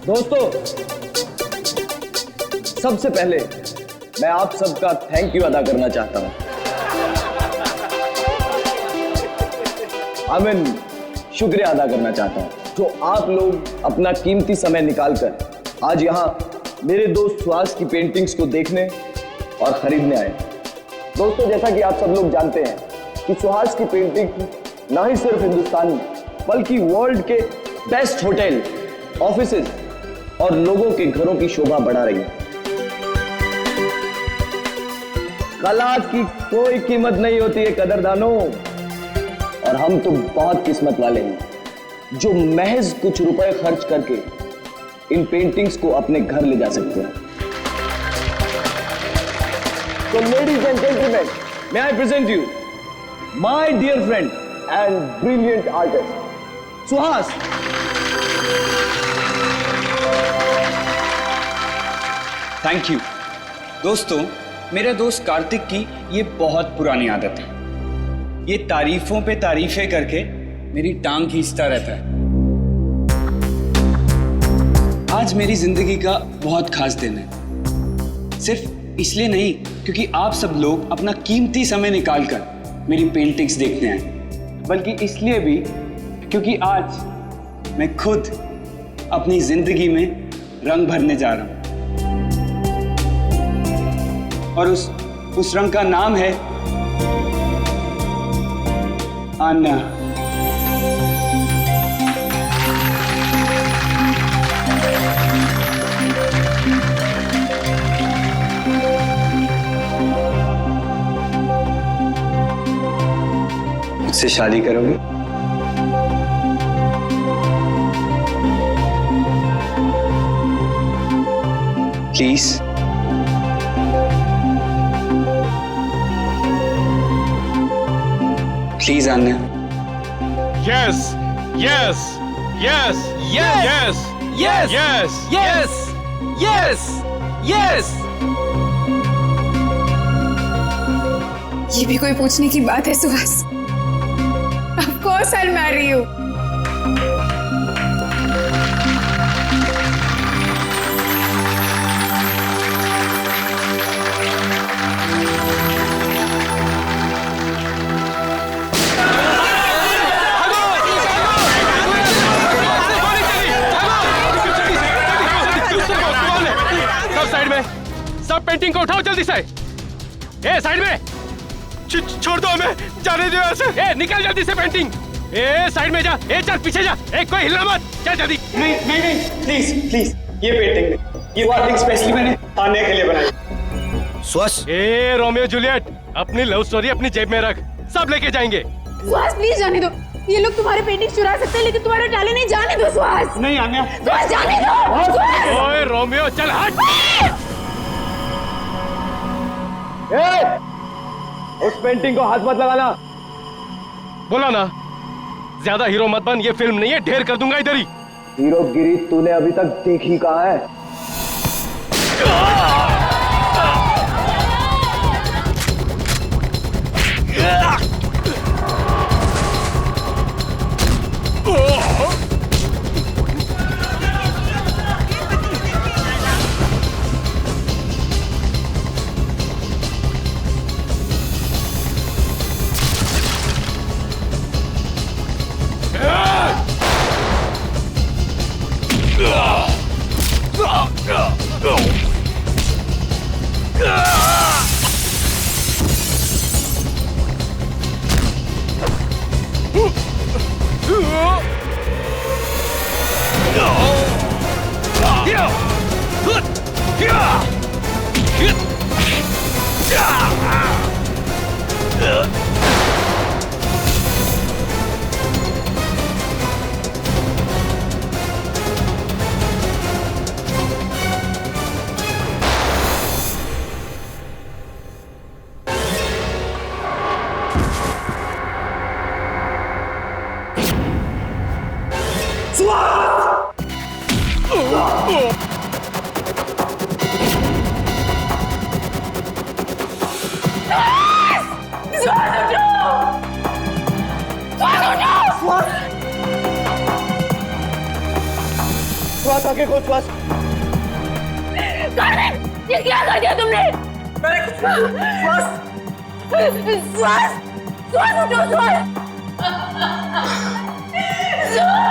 दोस्तों, सबसे पहले मैं आप सबका थैंक यू अदा करना चाहता हूं। शुक्रिया अदा करना चाहता हूं जो आप लोग अपना कीमती समय निकालकर आज यहां मेरे दोस्त सुहास की पेंटिंग्स को देखने और खरीदने आए। दोस्तों, जैसा कि आप सब लोग जानते हैं कि सुहास की पेंटिंग ना ही सिर्फ हिंदुस्तान में बल्कि वर्ल्ड के बेस्ट होटल, ऑफिसेज और लोगों के घरों की शोभा बढ़ा रही है। कला की कोई कीमत नहीं होती है कदरदानों, और हम तो बहुत किस्मत वाले हैं जो महज कुछ रुपए खर्च करके इन पेंटिंग्स को अपने घर ले जा सकते हैं। तो ladies and gentleman, may I present you my dear friend and brilliant artist Suhas. Thank you. दोस्तों, मेरे दोस्त कार्तिक की ये बहुत पुरानी आदत है। ये तारीफों पे तारीफें करके मेरी टांग खींचता रहता है। आज मेरी जिंदगी का बहुत खास दिन है। सिर्फ इसलिए नहीं क्योंकि आप सब लोग अपना कीमती समय निकालकर मेरी पेंटिंग्स देखने आए, बल्कि इसलिए भी क्योंकि आज मैं खुद अपनी जिंदगी में रंग भरने जा रहा हूं। और उस रंग का नाम है आन्ना। मुझसे शादी करोगे? Please. Please Anya. Yes, yes, yes, yes, yes, Yes! yes, Yes! Yes! Yes! ये भी कोई पूछने की बात है Suhas? Of course I'll marry you. सब पेंटिंग को उठाओ जल्दी से। ए साइड में, छोड़ दो हमें, जाने दो ऐसे। ए निकल जल्दी से पेंटिंग। ए साइड में जा। ए चल पीछे जा। ए कोई हिलना मत, चल जल्दी। नहीं नहीं नहीं, प्लीज प्लीज, ये पेंटिंग नहीं, ये वार्निंग स्पेशली मैंने आने के लिए बनाई। सुहास। ए रोमियो जूलियट, अपनी लव स्टोरी अपनी जेब में रख, सब लेके जाएंगे। सुहास प्लीज जाने दो। ये लोग तुम्हारे पेंटिंग चुरा सकते हैं लेकिन तुम्हारे टैलेंट नहीं जाने दो सुहास। नहीं आन्या। सुहास जाने दो। ओए रोमियो चल हट। उस पेंटिंग को हाथ मत लगाना। बोला ना, ज्यादा हीरो मत बन, ये फिल्म नहीं है, ढेर कर दूंगा इधर ही। हीरोगिरी तूने अभी तक देखी कहाँ है? श्वास आके खोल श्वास। ये क्या कर दिया तुमने? श्वास श्वास श्वास उठो श्वास श्वास।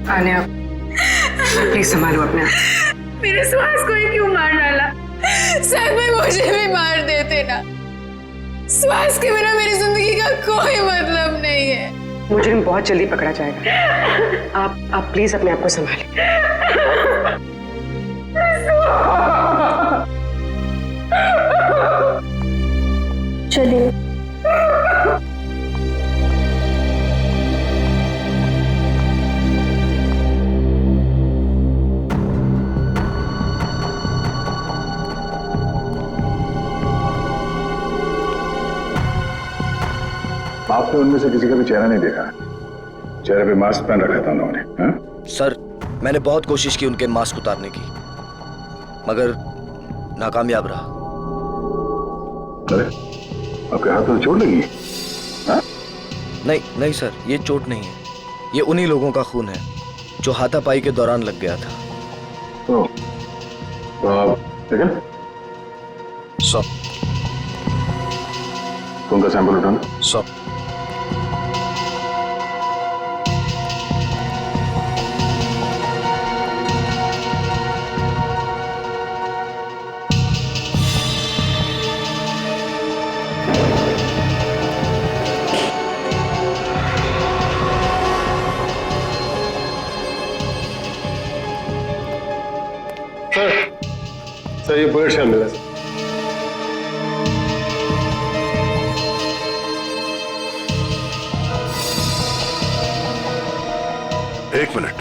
आन्या, प्लीज संभालो अपने आप। मेरे श्वास को ही क्यों मार डाला? शायद मैं मुझे भी मार देते ना। श्वास के बिना मेरी जिंदगी का कोई मतलब नहीं है। मुजरिम बहुत जल्दी पकड़ा जाएगा। आप प्लीज अपने आप को संभालें। चलिए। आपने उनमें से किसी का भी चेहरा नहीं देखा? चेहरे पे मास्क पहन रखा था उन्होंने। हाँ? सर, मैंने बहुत कोशिश की उनके मास्क उतारने की, मगर नाकामयाब रहा। अरे, आपके हाथ में चोट लगी? हाँ? नहीं सर, ये चोट नहीं है। ये उन्हीं लोगों का खून है जो हाथापाई के दौरान लग गया था। तो आप ठीक है? सब खून का सैंपल उठाना। सब सर ये बुलेट शामिल है। एक मिनट।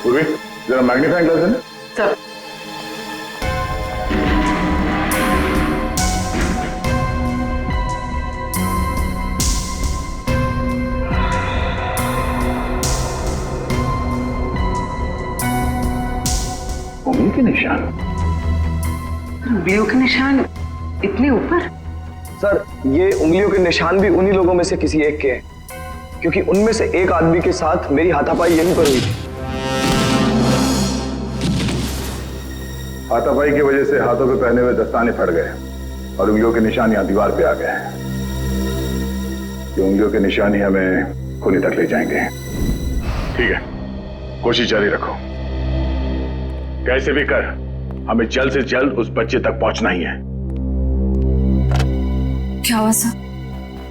पूर्वी, जरा मैग्नीफाइंग ग्लास देना। सर, उंगली के निशान। उंगलियों के निशान इतने ऊपर? सर, ये उंगलियों के निशान भी उन्हीं लोगों में से किसी एक के हैं, क्योंकि उनमें से एक आदमी के साथ मेरी हाथापाई यहीं पर हुई थी। हाथापाई की वजह से हाथों पे पहने हुए दस्ताने फट गए और उंगलियों के निशान यहाँ दीवार पे आ गए हैं। ये उंगलियों के निशान ही हमें खूनी तक ले जाएंगे। ठीक है, कोशिश जारी रखो। कैसे भी कर हमें जल्द से जल्द उस बच्चे तक पहुंचना ही है। क्या हुआ सर?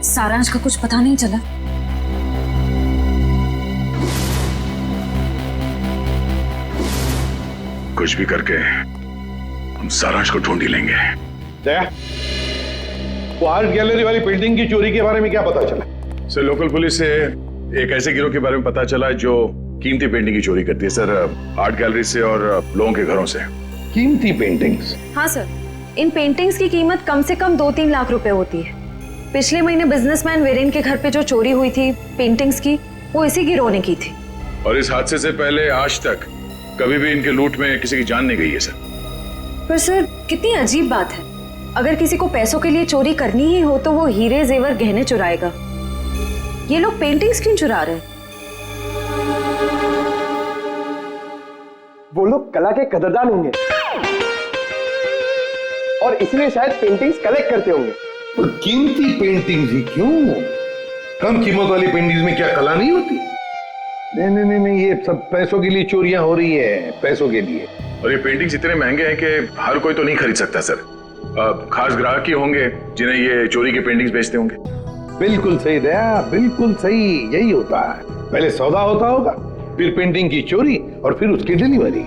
सारांश का कुछ पता नहीं चला? कुछ भी करके हम सारांश को ढूंढ ही लेंगे। जया, वो आर्ट गैलरी वाली पेंटिंग की चोरी के बारे में क्या पता चला? सर, लोकल पुलिस से एक ऐसे गिरोह के बारे में पता चला जो कीमती पेंटिंग की चोरी करती है सर, आर्ट गैलरी से और लोगों के घरों से। कीमती पेंटिंग्स? हाँ सर, इन पेंटिंग्स की कीमत कम से कम 2-3 लाख रुपए होती है। पिछले महीने बिजनेसमैन वीरेन के घर पे जो चोरी हुई थी पेंटिंग्स की, वो इसी गिरोह ने की थी। और इस हादसे से पहले आज तक कभी भी इनके लूट में किसी की जान नहीं गई है सर। पर सर, कितनी अजीब बात है, अगर किसी को पैसों के लिए चोरी करनी ही हो तो वो हीरे जेवर गहने चुराएगा। ये लोग पेंटिंग्स क्यों चुरा रहे हैं? वो लोग कला के कदरदान होंगे और इसलिए शायद पेंटिंग्स कलेक्ट करते होंगे। तो कीमती पेंटिंग्स ही क्यों? कम कीमत वाली पेंटिंग्स में क्या कला नहीं होती? नहीं, ये सब पैसों के लिए चोरियां हो रही है, पैसों के लिए। और ये पेंटिंग्स इतने महंगे हैं कि हर कोई तो नहीं खरीद सकता सर। खास ग्राहक ही होंगे जिन्हें ये चोरी की पेंटिंग्स बेचते होंगे। बिल्कुल सही दया, बिल्कुल सही, यही होता है। पहले सौदा होता होगा, फिर पेंटिंग की चोरी और फिर उसकी डिलीवरी।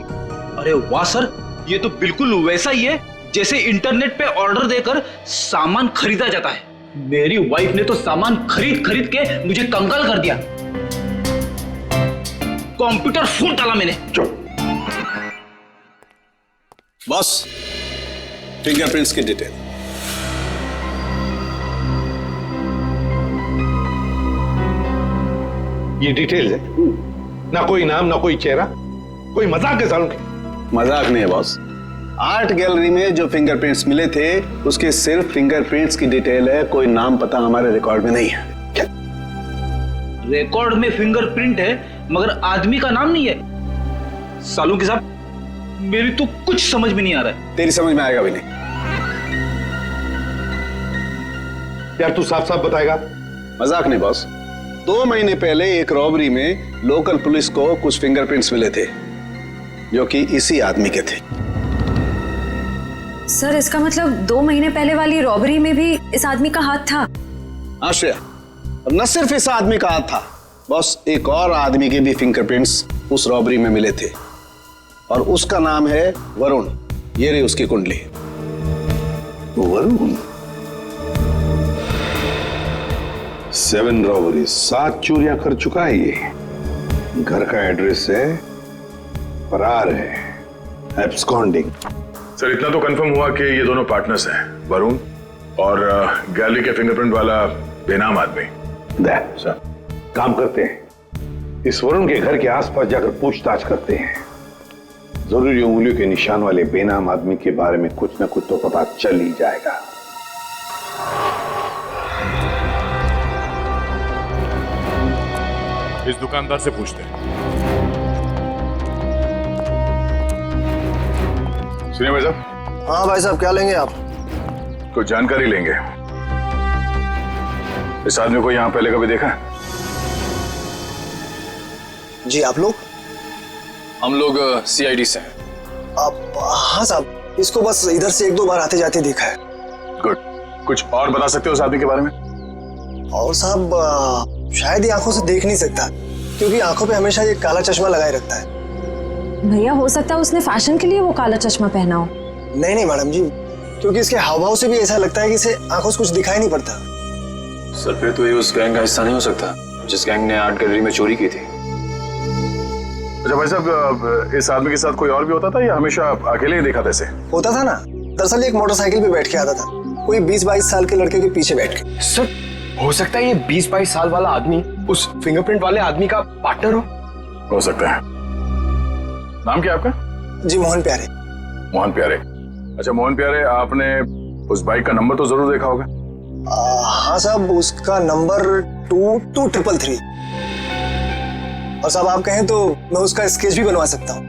अरे वाह सर, ये तो बिल्कुल वैसा ही है जैसे इंटरनेट पे ऑर्डर देकर सामान खरीदा जाता है। मेरी वाइफ ने तो सामान खरीद खरीद के मुझे कंगाल कर दिया। कंप्यूटर फूट डाला मैंने। बॉस, फिंगरप्रिंट्स की डिटेल। ये डिटेल्स है, ना कोई नाम ना कोई चेहरा, कोई मजाक है सालों की? मजाक नहीं है बॉस। आर्ट गैलरी में जो फिंगरप्रिंट्स मिले थे उसके सिर्फ फिंगरप्रिंट्स की डिटेल है, कोई नाम पता हमारे रिकॉर्ड में नहीं है। रिकॉर्ड में फिंगरप्रिंट है मगर आदमी का नाम नहीं है। सालू के साहब, मेरी तो कुछ समझ में नहीं आ रहा है। तेरी समझ में आएगा भी नहीं। यार तू साफ साफ बताएगा? मजाक नहीं बॉस। 2 महीने पहले एक रॉबरी में लोकल पुलिस को कुछ फिंगरप्रिंट्स मिले थे जो कि इसी आदमी के थे। सर, इसका मतलब 2 महीने पहले वाली रॉबरी में भी इस आदमी का हाथ था? आश्रया, और न सिर्फ इस आदमी का हाथ था बॉस, एक और आदमी के भी फिंगरप्रिंट्स उस रॉबरी में मिले थे और उसका नाम है वरुण। ये रही उसकी कुंडली। वरुण? 7 रॉबरी, 7 चोरियां कर चुका है ये। घर का एड्रेस है, फरार है, एब्सकॉन्डिंग। सर, इतना तो कंफर्म हुआ कि ये दोनों पार्टनर्स हैं, वरुण और गैलरी के फिंगरप्रिंट वाला बेनाम आदमी। सर, काम करते हैं, इस वरुण के घर के आसपास जाकर पूछताछ करते हैं। जरूरी उंगलियों के निशान वाले बेनाम आदमी के बारे में कुछ न कुछ तो पता चल ही जाएगा। इस दुकानदार से पूछते हैं। सुनिए भाई साहब। हाँ भाई साहब, क्या लेंगे आप? कुछ जानकारी लेंगे। इस आदमी को यहाँ पहले कभी देखा है? जी, आप लोग? हम लोग CID से हैं। आप? हाँ साहब, इसको बस इधर से 1-2 बार आते जाते देखा है। गुड। कुछ और बता सकते हो उस आदमी के बारे में? और साहब, शायद ये आंखों से देख नहीं सकता क्योंकि आंखों पे हमेशा ये काला चश्मा लगाए रखता है। भैया, हो सकता है उसने फैशन के लिए वो काला चश्मा पहना हो। नहीं मैडम जी, क्योंकि इसके हाव भाव से भी ऐसा लगता है कि इसे आंखों से कुछ दिखाई नहीं पड़ता। सर, फिर तो ये उस गैंग का हिस्सा नहीं हो सकता जिस गैंग ने आर्ट गैलरी में चोरी की थी। अच्छा भाई साहब, इस आदमी के साथ कोई और भी होता था या हमेशा अकेले ही देखा था इसे? होता था ना, दरअसल एक मोटरसाइकिल पे बैठ के आता था, कोई 20-22 साल के लड़के के पीछे बैठ के। सर, हो सकता है ये 20-22 साल वाला आदमी उस फिंगरप्रिंट वाले आदमी का पार्टनर हो सकता है। नाम क्या आपका? जी, मोहन प्यारे। मोहन प्यारे। अच्छा मोहन प्यारे, आपने उस बाइक का नंबर तो जरूर देखा होगा? हाँ साहब, उसका नंबर 22333। और साहब आप कहें तो मैं उसका स्केच भी बनवा सकता हूँ।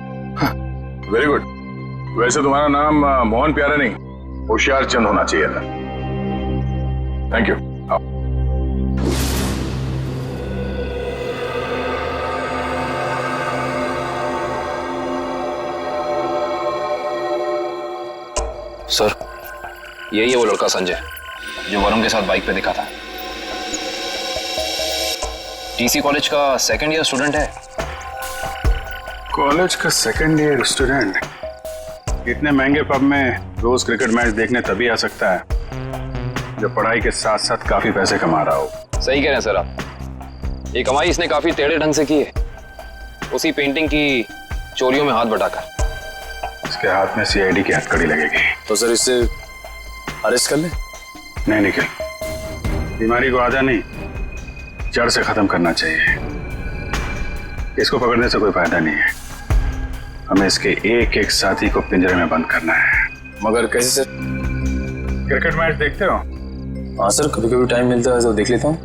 Very good. वैसे तुम्हारा नाम मोहन प्यारे नहीं, होशियार चंद होना चाहिए था। Thank you. सर, यही है वो लड़का संजय जो वरुण के साथ बाइक पे दिखा था। TC कॉलेज का 2nd ईयर स्टूडेंट है। कॉलेज का 2nd ईयर स्टूडेंट? इतने महंगे पब में रोज क्रिकेट मैच देखने तभी आ सकता है जो पढ़ाई के साथ साथ काफी पैसे कमा रहा हो। सही कह रहे हैं सर आप। ये कमाई इसने काफी टेढ़े ढंग से की है, उसी पेंटिंग की चोरियों में हाथ बटाकर। इसके हाथ में सीआईडी की हथकड़ी लगेगी। तो सर इससे अरेस्ट कर ले? नहीं निखिल, बीमारी को आधा नहीं जड़ से खत्म करना चाहिए। इसको पकड़ने से कोई फायदा नहीं है, हमें इसके एक एक साथी को पिंजरे में बंद करना है। मगर कैसे सर? क्रिकेट मैच देखते हो? हाँ सर, कभी कभी टाइम मिलता है तो देख लेता हूँ।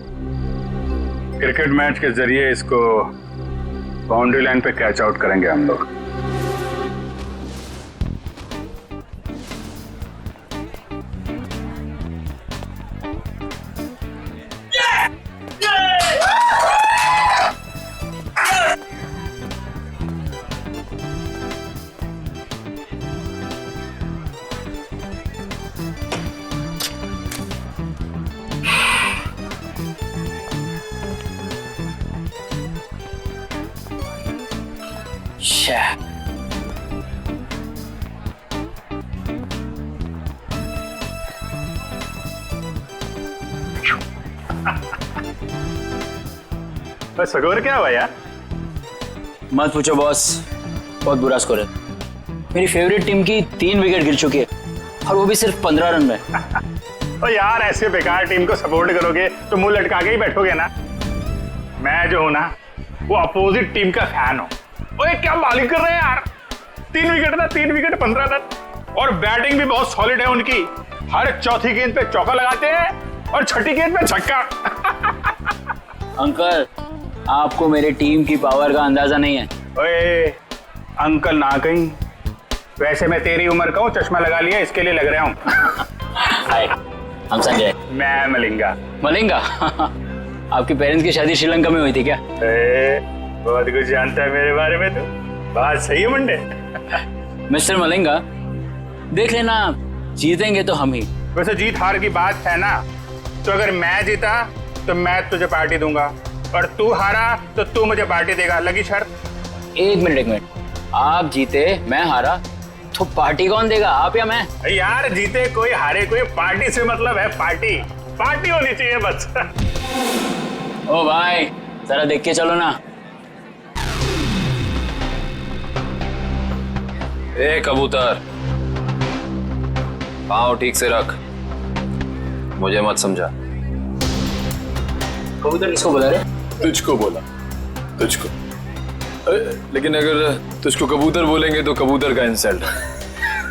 क्रिकेट मैच के जरिए इसको बाउंड्री लाइन पे कैच आउट करेंगे हम लोग। बस स्कोर क्या हुआ यार? मत पूछो बॉस, बहुत बुरा स्कोर है। मेरी फेवरेट टीम की 3 विकेट गिर चुकी है और वो भी सिर्फ 15 रन में। तो यार ऐसे बेकार टीम को सपोर्ट करोगे तो मुंह लटका के ही बैठोगे ना। मैं जो हूं ना वो अपोजिट टीम का फैन हूं। ओए क्या बॉलिंग कर रहे हैं यार, 3 विकेट ना, 3 विकेट 15 रन, और बैटिंग भी बहुत सॉलिड है उनकी। हर चौथी गेंद पे चौका लगाते हैं और छठी गेंद पे छक्का। अंकल, आपको मेरी टीम की पावर का अंदाजा नहीं है। ओए अंकल ना कहीं, वैसे मैं तेरी उम्र का हूँ, चश्मा लगा लिया इसके लिए लग रहा हूँ। हाय, हम संजय। मैं मलिंगा। मलिंगा? आपके पेरेंट्स की शादी श्रीलंका में हुई थी क्या? बहुत कुछ जानता है मेरे बारे में तो। बात सही है मुंडे। मिस्टर मलिंगा, देख लेना, जीतेंगे तो हम ही। वैसे जीत हार की बात है ना, तो अगर मैं जीता तो मैं तुझे पार्टी दूंगा और तू हारा तो तू मुझे पार्टी देगा। लगी शर्त? एक मिनट, आप जीते मैं हारा तो पार्टी कौन देगा, आप या मैं? यार जीते कोई हारे कोई, पार्टी से मतलब है पार्टी। पार्टी होनी चाहिए बस। ओ भाई, जरा देख के चलो ना। ए कबूतर, पाँव ठीक से रख, मुझे मत समझा। कबूतर किसको बोला रे? तुझको बोला, तुझको। लेकिन अगर तुझको कबूतर बोलेंगे तो कबूतर का इंसल्ट।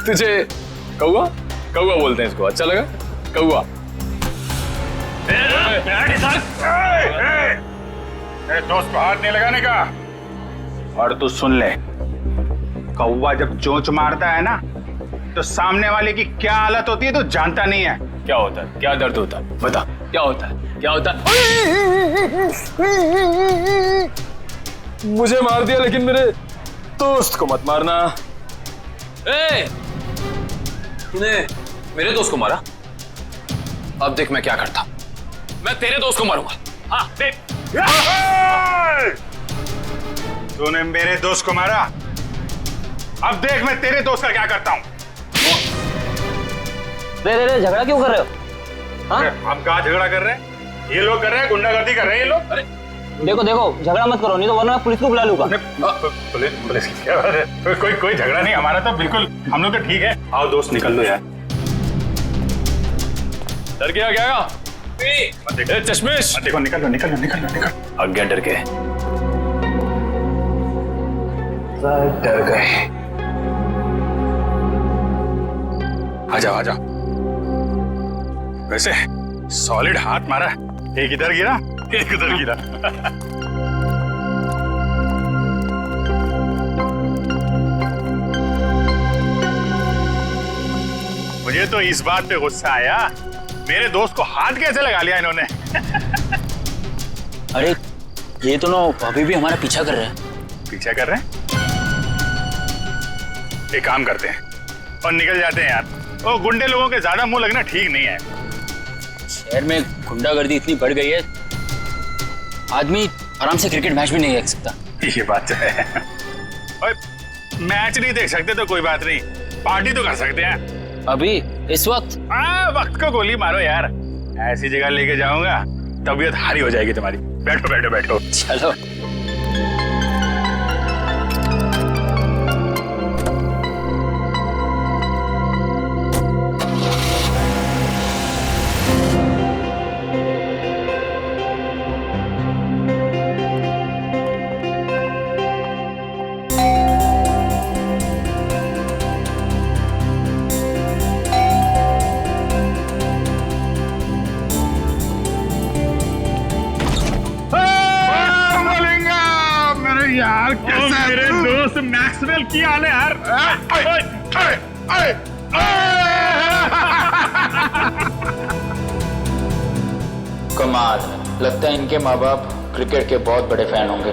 तुझे कौवा कौवा बोलते हैं इसको, अच्छा लगा? कौवा। दोस्त को हाथ नहीं लगाने का। और तू सुन ले, कौवा जब चोंच मारता है ना तो सामने वाले की क्या हालत होती है तो जानता नहीं है। क्या होता है? क्या दर्द होता है? बता, क्या होता है? क्या होता है? मुझे मार दिया लेकिन मेरे दोस्त को मत मारना। तूने मेरे दोस्त को मारा? अब देख मैं क्या करता। मैं तेरे दोस्त को मारूंगा। हाँ देख। तूने मेरे दोस्त को मारा, अब देख मैं तेरे दोस्त का क्या करता हूँ। रे झगड़ा क्यों कर रहे हो? हाँ? हम कहाँ झगड़ा कर रहे हैं? ये लोग कर रहे हैं, गुंडागर्दी कर रहे हैं ये लोग। अरे देखो झगड़ा मत करो, नहीं तो वरना मैं पुलिस को बुला लूंगा। पुलिस की क्या बात है? कोई झगड़ा नहीं, हमारा तो बिल्कुल, हम लोग तो ठीक है। आओ दोस्त निकल लो यार। डर गया क्या? चश्मिश देखो, निकल लो। आज्ञा डर गए, डर गए। आ जाओ। वैसे सॉलिड हाथ मारा, एक इधर गिरा एक उधर गिरा। मुझे तो इस बात पे गुस्सा आया, मेरे दोस्त को हाथ कैसे लगा लिया इन्होंने। अरे ये तो ना अभी भी हमारा पीछा कर रहे हैं। पीछा कर रहे हैं? एक काम करते हैं और निकल जाते हैं यार। वो गुंडे लोगों के ज्यादा मुंह लगना ठीक नहीं है। शहर में गुंडागर्दी इतनी बढ़ गई है, आदमी आराम से क्रिकेट मैच भी नहीं देख सकता। ये बात तो है। और मैच नहीं देख सकते तो कोई बात नहीं, पार्टी तो कर सकते हैं। अभी इस वक्त? वक्त को गोली मारो यार, ऐसी जगह लेके जाऊंगा तबीयत हारी हो जाएगी तुम्हारी। बैठो बैठो बैठो। चलो। यार कैसा मेरे दोस्त मैक्सवेल की हाल है यार। कमाल, लगता है इनके माँ बाप क्रिकेट के बहुत बड़े फैन होंगे।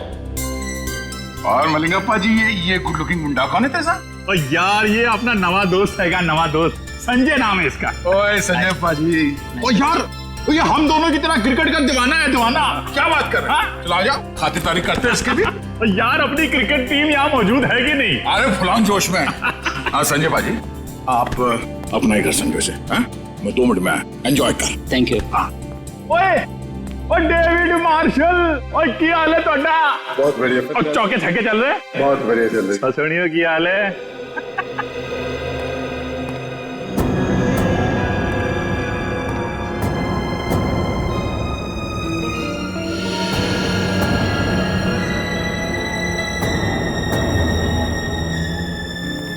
और मलिंगप्पा जी ये गुड लुकिंग मुंडा कौन है तेरा? और यार ये अपना नवा दोस्त है, नवा दोस्त संजय नाम है इसका। ओए संजय पाजी, ओ यार ये हम दोनों की तरह क्रिकेट का दीवाना है, दीवाना। क्या बात कर रहे हैं? चला जा, खातिरदारी करते हैं इसके भी। यार अपनी क्रिकेट टीम यहाँ मौजूद है कि नहीं? अरे फुलान जोश में। हाँ संजय पाजी, आप अपना ही कर संजय से, मैं 2 मिनट में एंजॉय कर। Thank you. ओए डेविड मार्शल, और की हाल है तोड़ा? बहुत बढ़िया। और चौके छक्के चल रहे? बहुत बढ़िया चल रहे। ससुनियों की हाल है?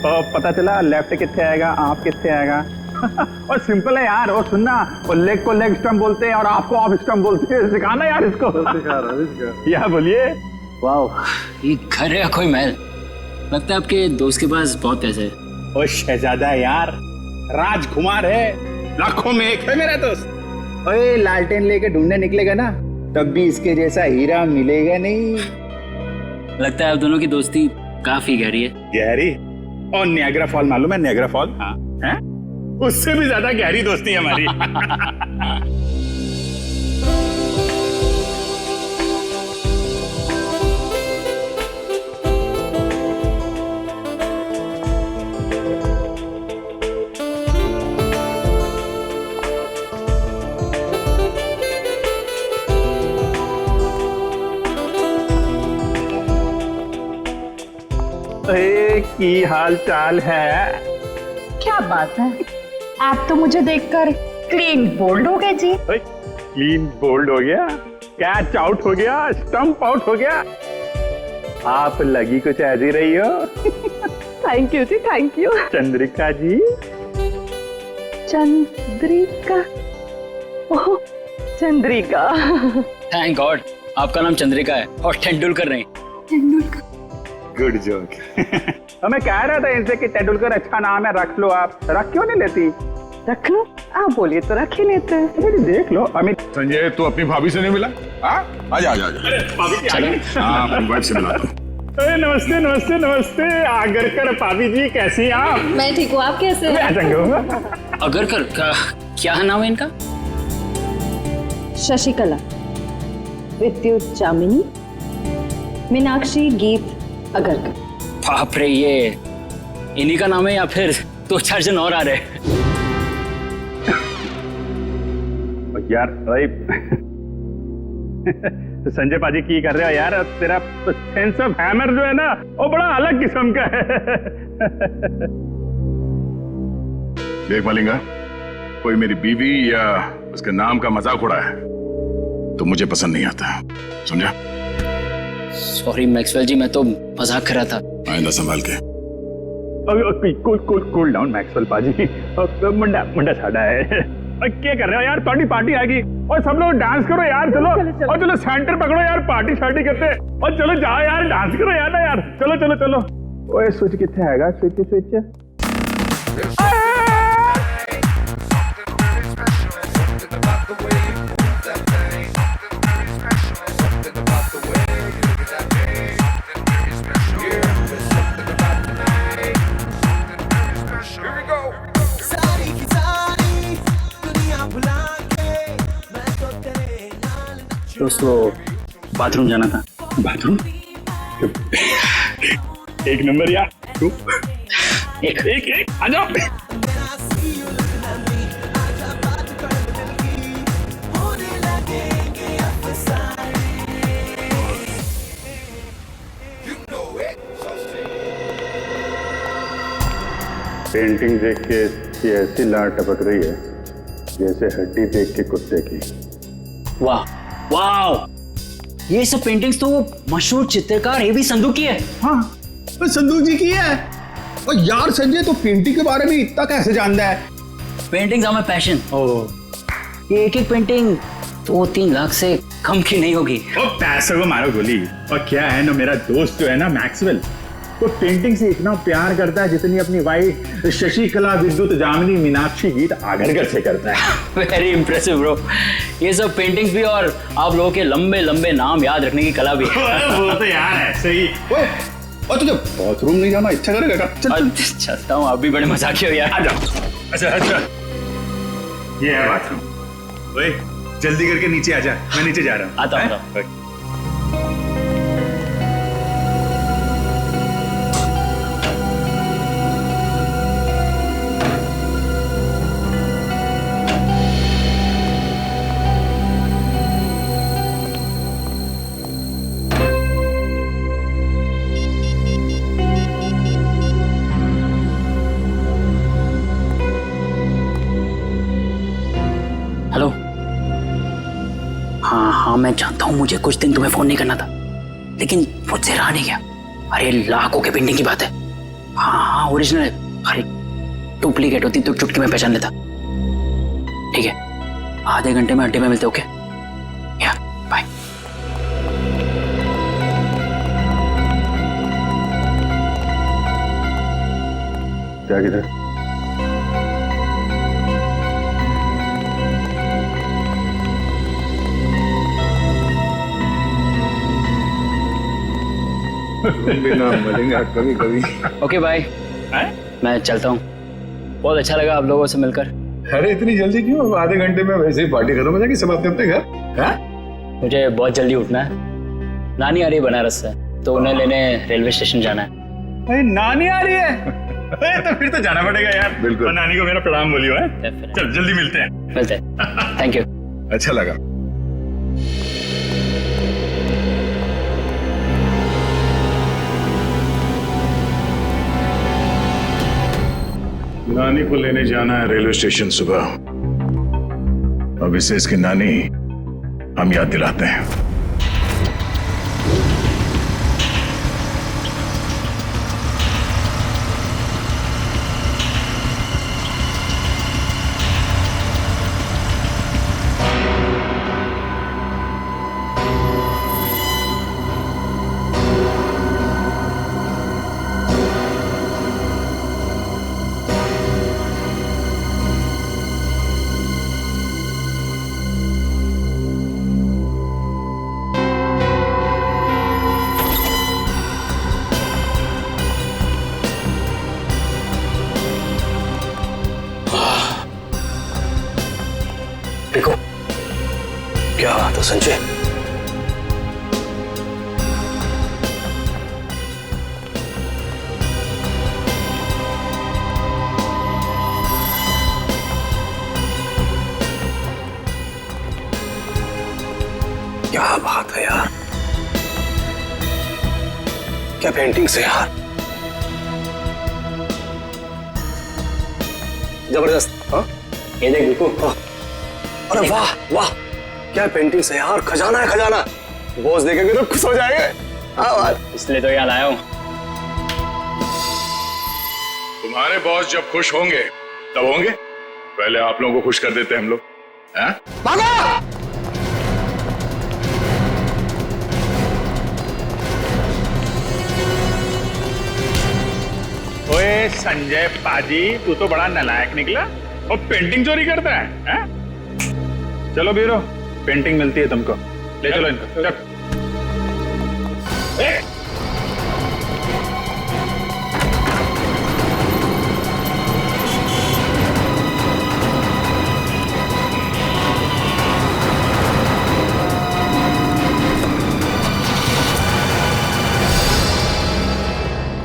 तो पता चला लेफ्ट कितने आएगा, आप कितने आएगा। और सिंपल है यार, और सुनना, वो लेग को लेग स्टंप बोलते हैं और आपको ऑफ स्टंप बोलते हैं। सिखाना यार इसको। या बोलिए। वाह, ये घर है कोई महल? लगता है आपके दोस्त के पास बहुत पैसे है। ओ शहजादा यार, राजकुमार है, लाखों में एक है मेरा दोस्त। ओए लालटेन लेके ढूंढने निकलेगा ना, तब भी इसके जैसा हीरा मिलेगा नहीं। लगता है आप दोनों की दोस्ती काफी गहरी है। गहरी? और नियाग्रा फॉल मालूम है? नियाग्रा फॉल, हाँ है? उससे भी ज्यादा गहरी दोस्ती है हमारी। की हाल चाल है? क्या बात है, आप तो मुझे देखकर क्लीन बोल्ड हो गए जी। क्लीन बोल्ड हो गया, कैच आउट हो गया, स्टंप आउट हो गया। आप लगी कुछ ऐसी रही हो। थैंक यू जी, thank you. Chandrika ji. Chandrika? Oh Chandrika. Thank God आपका नाम चंद्रिका है और तेंदुलकर नहीं। तेंदुलकर? Good joke. मैं कह रहा था इनसे कि तेंदुलकर अच्छा नाम है, रख लो। आप रख क्यों नहीं लेती? रख लो, आप बोलिए तो रख ही लेते हैं। देख लो अमित। संजय तू अपनी भाभी से नहीं मिला? आजा आजा आजा। अपनी वाइफ से मिला। नमस्ते नमस्ते नमस्ते। आगरकर भाभी जी, कैसी हैं आप? मैं ठीक हूँ, आप कैसे हैं? आगरकर का क्या नाम है इनका? शशिकला, विद्युत चामिनी, मीनाक्षी, गीत आगरकर। बाप रे, ये इन्हीं का नाम है या फिर 2-4 जन और आ रहे हैं? यार संजय पाजी की कर रहे हो यार? तेरा सेंस ऑफ हैमर जो है ना, वो बड़ा अलग किस्म का है। देख मलिंगा, कोई मेरी बीवी या उसके नाम का मजाक उड़ा है तो मुझे पसंद नहीं आता, समझा? सॉरी मैक्सवेल जी, मैं तो मजाक कर रहा था। आइंदा संभाल के। कूल डाउन मैक्सवेल पाजी। मुंडा मुंडा साड़ा है। क्या कर रहे हो यार? थोड़ी पार्टी आ गई और सब लोग डांस करो यार। चलो और चलो सेंटर पकड़ो यार, पार्टी शार्टी करते हैं। और चलो जाओ यार, डांस करो यार ना यार। चलो चलो चलो। ओए स्विच कितने आएगा? Switch switch. दोस्तों बाथरूम जाना था। बाथरूम? एक नंबर यार। एक एक आ जाओ। पेंटिंग देख के ये ऐसी लार टपक रही है जैसे हड्डी देख के कुत्ते की। वाह वाह, ये सब पेंटिंग्स तो वो मशहूर चित्रकार एवी संधू की है। हाँ, तो संधू जी की है। और यार संजय तो पेंटिंग के बारे में इतना कैसे जानता है? Paintings are my passion. ये एक एक पेंटिंग 2-3 लाख से कम की नहीं होगी। पैसों को मारो गोली। और क्या है ना, मेरा दोस्त जो है ना मैक्सवेल, वो पेंटिंग से इतना प्यार करता है जितनी अपनी वाइफ शशिकला विद्युत जामिनी मीनाक्षी गीत आगरकर से करता है। Very impressive bro. ये सब पेंटिंग्स भी और आप लोगों के लंबे लंबे नाम याद रखने की कला भी है। वो तो यार ऐसे ही। और तुझे बाथरूम नहीं जाना इच्छा करेगा? चल चलता हूँ, आप भी बड़े मजाकी हो यार। आ जाओ। अच्छा अच्छा, ये है बाथरूम। ओए जल्दी करके नीचे आ जा, मैं नीचे जा रहा हूँ। आता हूँ। हेलो। हाँ, मैं जानता हूँ मुझे कुछ दिन तुम्हें फोन नहीं करना था, लेकिन मुझसे रहा नहीं गया। अरे लाखों के पेंटिंग की बात है। हाँ, ओरिजिनल है। अरे डुप्लीकेट होती तो चुटकी में पहचान लेता। ठीक है, आधे घंटे में अड्डे में मिलते। ओके, या बाय। क्या किधर? बिना मिलेंगे कभी कभी। Okay bye. मैं चलता हूँ। बहुत अच्छा लगा आप लोगों से मिलकर। अरे इतनी जल्दी क्यों? आधे घंटे में वैसे ही पार्टी खत्म हो जाएगी, सब अपने अपने घर। हाँ? मुझे बहुत जल्दी उठना है। नानी आ रही है बनारस से, तो उन्हें लेने रेलवे स्टेशन जाना है। अरे नानी आ रही है? तो फिर तो जाना पड़ेगा यार। बिल्कुल। और नानी को मेरा प्रणाम बोलियो है। चल जल्दी मिलते हैं। मिलते हैं। Thank you. अच्छा लगा। नानी को लेने जाना है रेलवे स्टेशन सुबह। अब इसे इसकी नानी हम याद दिलाते हैं। देखो क्या बात है संजय। क्या बात है यार, क्या पेंटिंग से यार, जबरदस्त। हाँ ये देख देखो। अरे वाह वाह, क्या पेंटिंग है यार, खजाना है खजाना। बॉस देखेंगे तो खुश हो जाएंगे। इसलिए तो याद आया हूँ। तुम्हारे बॉस जब खुश होंगे तब होंगे, पहले आप लोगों को खुश कर देते हैं हम लोग। हाँ? ओए संजय पाजी, तू तो बड़ा नालायक निकला और पेंटिंग चोरी करता है। चलो बीरो, पेंटिंग मिलती है तुमको। ले चलो इनको। चल।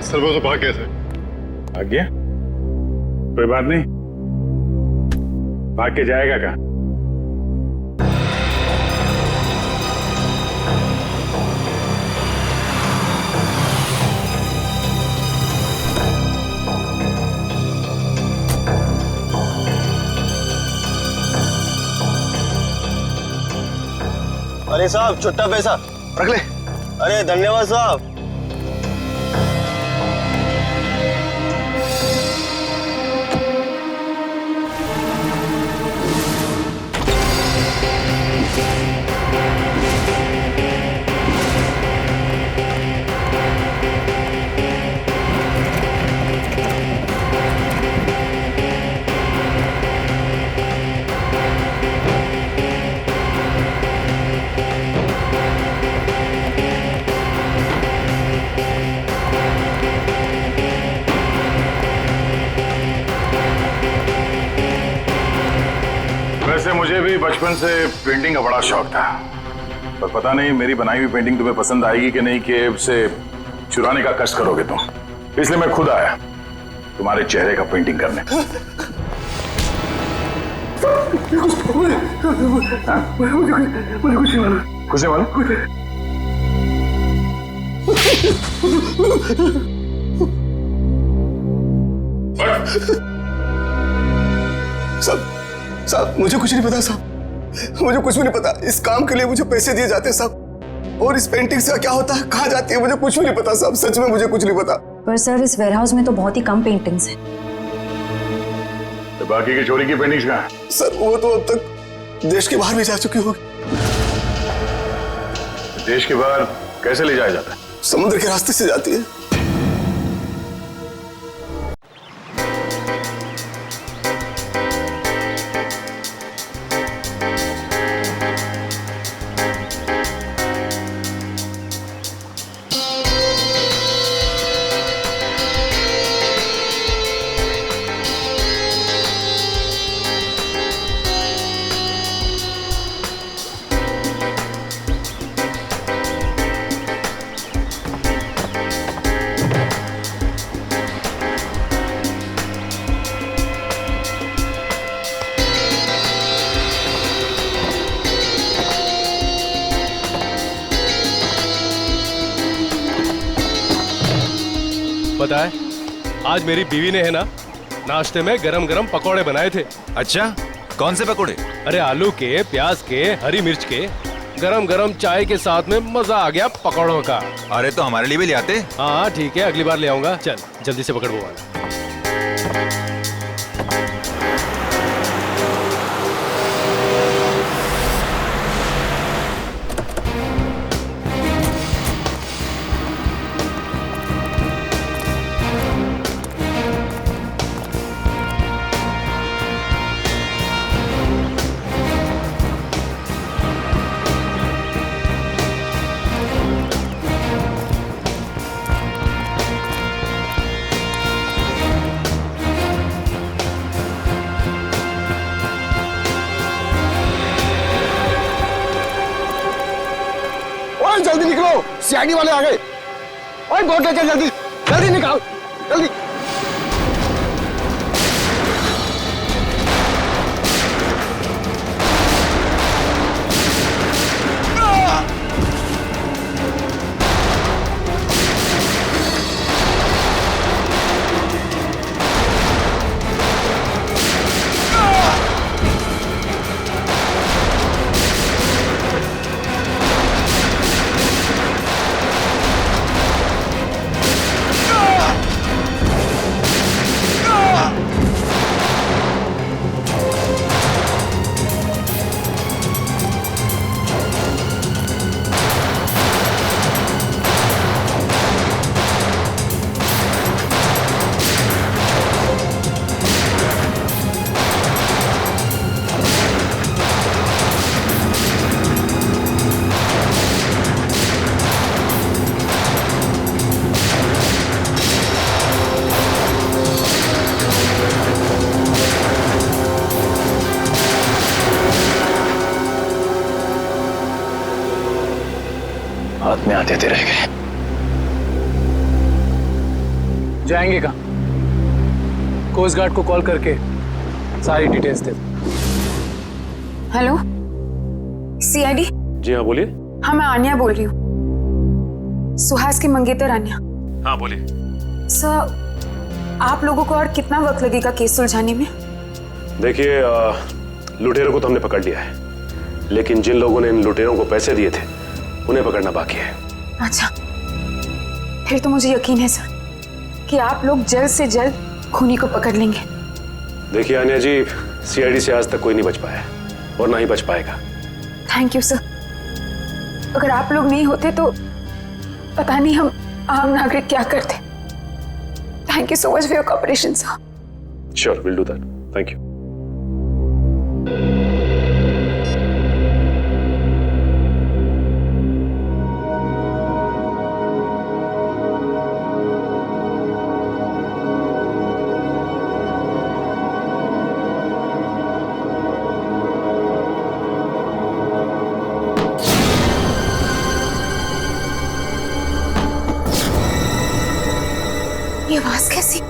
सर वो तो भाग गए थे। भाग गया? कोई बात नहीं, भाग के जाएगा क्या? अरे साहब, छुट्टा पैसा रख ले। अरे धन्यवाद साहब। वैसे मुझे भी बचपन से पेंटिंग का बड़ा शौक था, पर पता नहीं मेरी बनाई हुई पेंटिंग तुम्हें पसंद आएगी कि नहीं, कि उसे चुराने का कष्ट करोगे तुम। इसलिए मैं खुद आया तुम्हारे चेहरे का पेंटिंग करने। मुझे कुछ नहीं मालूम। कुछ नहीं मालूम? साहब मुझे कुछ नहीं पता साहब, मुझे कुछ भी नहीं पता। इस काम के लिए मुझे पैसे दिए जाते हैं साहब, और इस पेंटिंग से क्या होता है, कहाँ जाती है, मुझे कुछ भी नहीं पता साहब। सच में मुझे कुछ नहीं पता। पर सर इस वेयरहाउस में तो बहुत ही कम पेंटिंग्स हैं। तो बाकी की चोरी की पेंटिंग्स कहाँ हैं? सर वो तो अब तक देश के बाहर भी जा चुकी होगी। देश के बाहर कैसे ले जाया जाता है? समुद्र के रास्ते से जाती है। पता है, आज मेरी बीवी ने है ना नाश्ते में गरम गरम पकौड़े बनाए थे। अच्छा, कौन से पकौड़े? अरे आलू के, प्याज के, हरी मिर्च के, गरम गरम चाय के साथ में मजा आ गया पकौड़ों का। अरे तो हमारे लिए भी ले आते। हाँ ठीक है, अगली बार ले आऊंगा। चल जल्दी से पकड़ वो वाला। जल्दी निकलो, सीआईडी वाले आ गए। ओए बोट ले चल, जल्दी जल्दी निकाल, जल्दी। हाथ में आते रह गए। जाएंगे कहाँ? कोस्ट गार्ड को कॉल करके सारी डिटेल्स दे। Hello, CID. जी हाँ बोलिए। हाँ, मैं आन्या बोल रही हूँ, सुहास की मंगेतर आन्या। हाँ बोलिए। सर, आप लोगों को और कितना वक्त लगेगा केस सुलझाने में? देखिए, लुटेरों को तो हमने पकड़ लिया है, लेकिन जिन लोगों ने इन लुटेरों को पैसे दिए थे उन्हें पकड़ना बाकी है। अच्छा, फिर तो मुझे यकीन है सर कि आप लोग जल्द से जल्द खूनी को पकड़ लेंगे। देखिए आन्या जी, सीआईडी से आज तक कोई नहीं बच पाया और ना ही बच पाएगा। Thank you sir. अगर आप लोग नहीं होते तो पता नहीं हम आम नागरिक क्या करते। Thank you so much for your cooperation sir. Sure, will do that. Thank you. ये आवाज कैसी?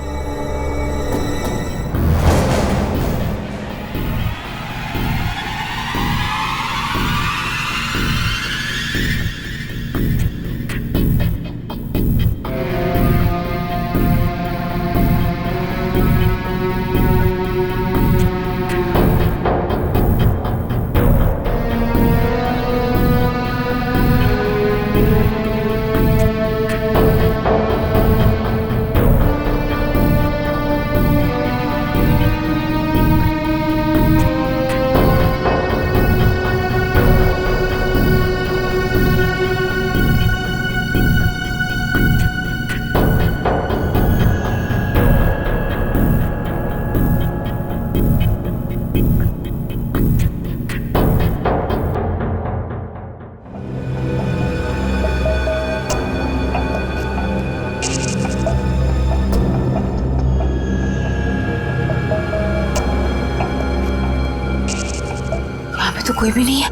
तो कोई भी नहीं है,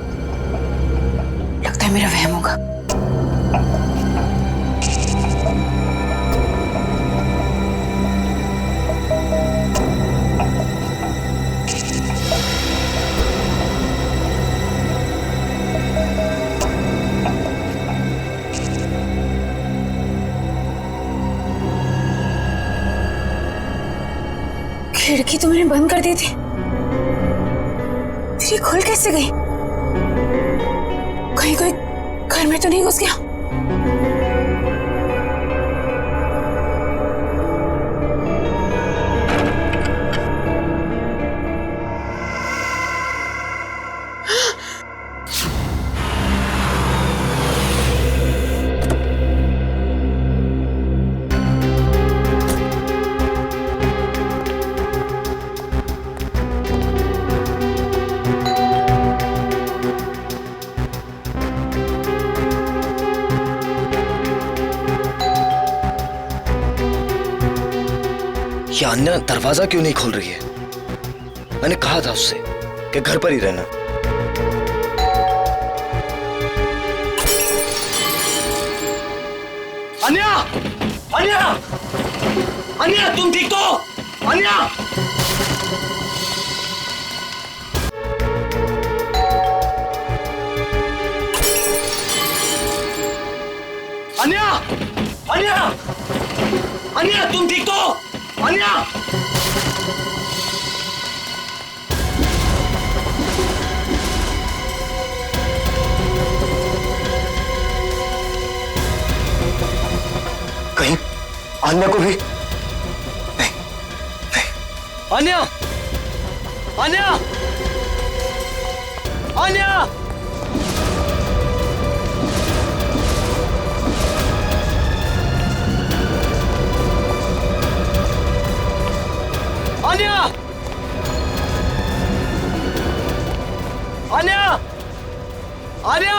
लगता है मेरा वहम होगा। खिड़की तो मैंने बंद कर दी थी, फिर ये खुल कैसे गई? कहीं कोई घर में तो नहीं घुस गया? ये आन्या दरवाजा क्यों नहीं खोल रही है? मैंने कहा था उससे कि घर पर ही रहना। आन्या! आन्या! आन्या, तुम ठीक तो? आन्या! आन्या! आन्या! आन्या, तुम ठीक तो? आन्या! कहीं आन्या को भी आन्या! आन्या! आन्या! आन्या! आन्या! आन्या!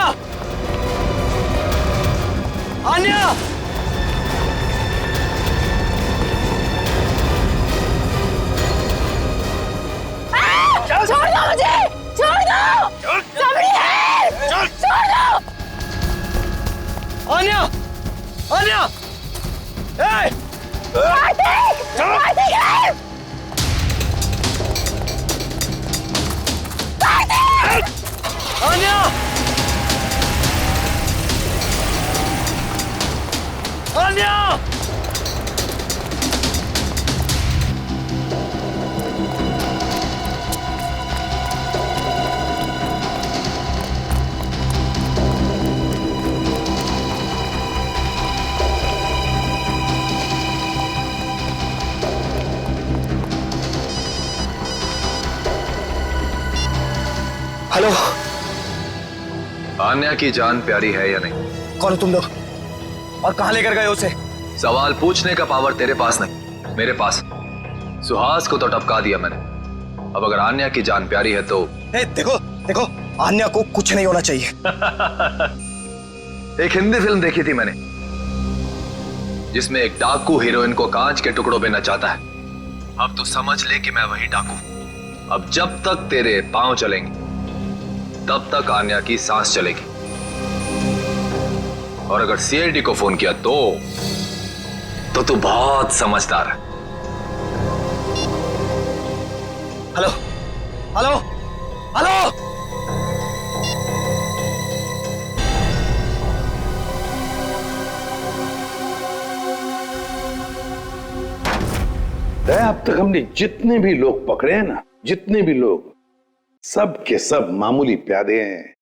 आन्या! छोड़ दो मुझे! छोड़ दो! सबरी है! छोड़ दो! आन्या! आन्या! ए! कार्तिक! कार्तिक है! हेलो, आन्या की जान प्यारी है या नहीं? कौन हो तुम लोग और कहां लेकर गए उसे? सवाल पूछने का पावर तेरे पास नहीं, मेरे पास। सुहास को तो टपका दिया मैंने। अब अगर आन्या की जान प्यारी है तो देखो देखो, आन्या को कुछ नहीं होना चाहिए। एक हिंदी फिल्म देखी थी मैंने जिसमें एक डाकू हीरोइन को कांच के टुकड़ों में नचाता है। अब तो समझ ले कि मैं वही डाकू। अब जब तक तेरे पांव चलेंगे तब तक आन्या की सांस चलेगी। और अगर सीआईडी को फोन किया तो तू बहुत समझदार है। हेलो हेलो हेलो, अब तक हमने जितने भी लोग पकड़े हैं ना, जितने भी लोग, सब के सब मामूली प्यादे हैं।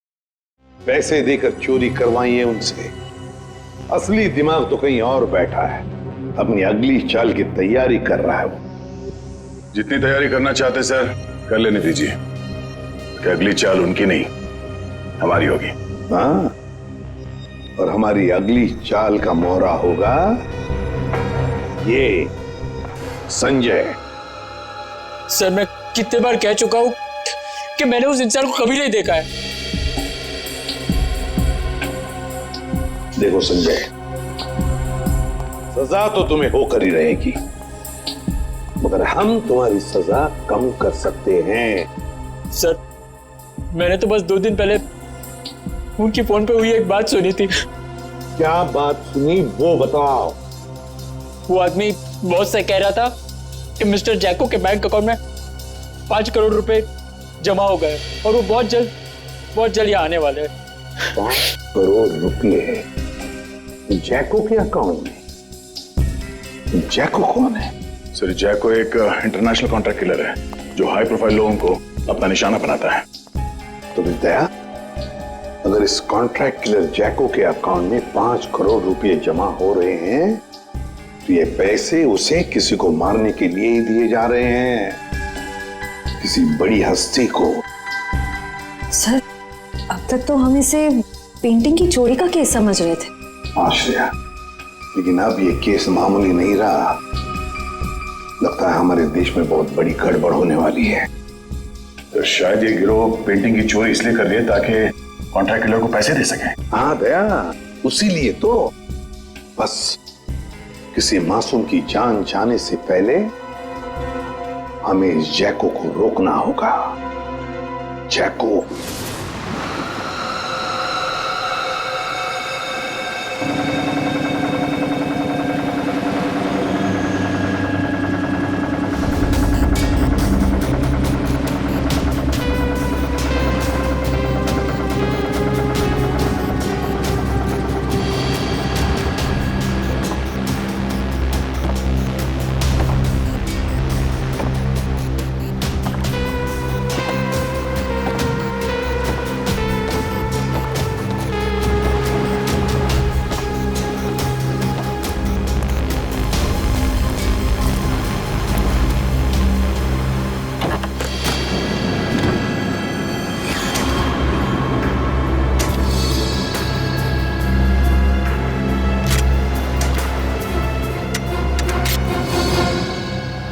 पैसे देकर चोरी करवाई है उनसे। असली दिमाग तो कहीं और बैठा है, अपनी अगली चाल की तैयारी कर रहा है वो। जितनी तैयारी करना चाहते सर कर लेने दीजिए, कि अगली चाल उनकी नहीं हमारी होगी। हाँ, और हमारी अगली चाल का मोहरा होगा ये संजय। सर मैं कितने बार कह चुका हूं कि मैंने उस इंसान को कभी नहीं देखा है। देखो संजय, सजा तो तुम्हें होकर ही रहेगी, मगर हम तुम्हारी सजा कम कर सकते हैं। सर मैंने तो बस 2 दिन पहले उनकी फोन पे हुई एक बात सुनी थी। क्या बात सुनी वो बताओ। वो आदमी बहुत से कह रहा था कि मिस्टर जैको के बैंक अकाउंट में 5 करोड़ रुपए जमा हो गए और वो बहुत जल्द यहाँ आने वाले हैं। 5 करोड़ रुपए जैको के अकाउंट में? जैको कौन है? सर जैको एक इंटरनेशनल कॉन्ट्रैक्ट किलर है जो हाई प्रोफाइल लोगों को अपना निशाना बनाता है। तो दया, अगर इस कॉन्ट्रैक्ट किलर जैको के अकाउंट में 5 करोड़ रुपए जमा हो रहे हैं तो ये पैसे उसे किसी को मारने के लिए ही दिए जा रहे हैं, किसी बड़ी हस्ती को। सर अब तक तो हम इसे पेंटिंग की चोरी का केस समझ रहे थे। आश्रया, लेकिन अब ये केस मामूली नहीं रहा। लगता है हमारे देश में बहुत बड़ी गड़बड़ होने वाली है। तो शायद ये गिरोह पेंटिंग की चोरी इसलिए कर रही है ताकि कॉन्ट्रैक्ट किलर को पैसे दे सके। हाँ दया, उसी लिए तो। बस किसी मासूम की जान जाने से पहले हमें इस जैको को रोकना होगा। जैको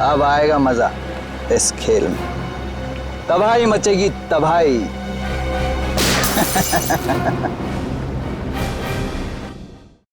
अब आएगा मजा इस खेल में। तबाही मचेगी, तबाही।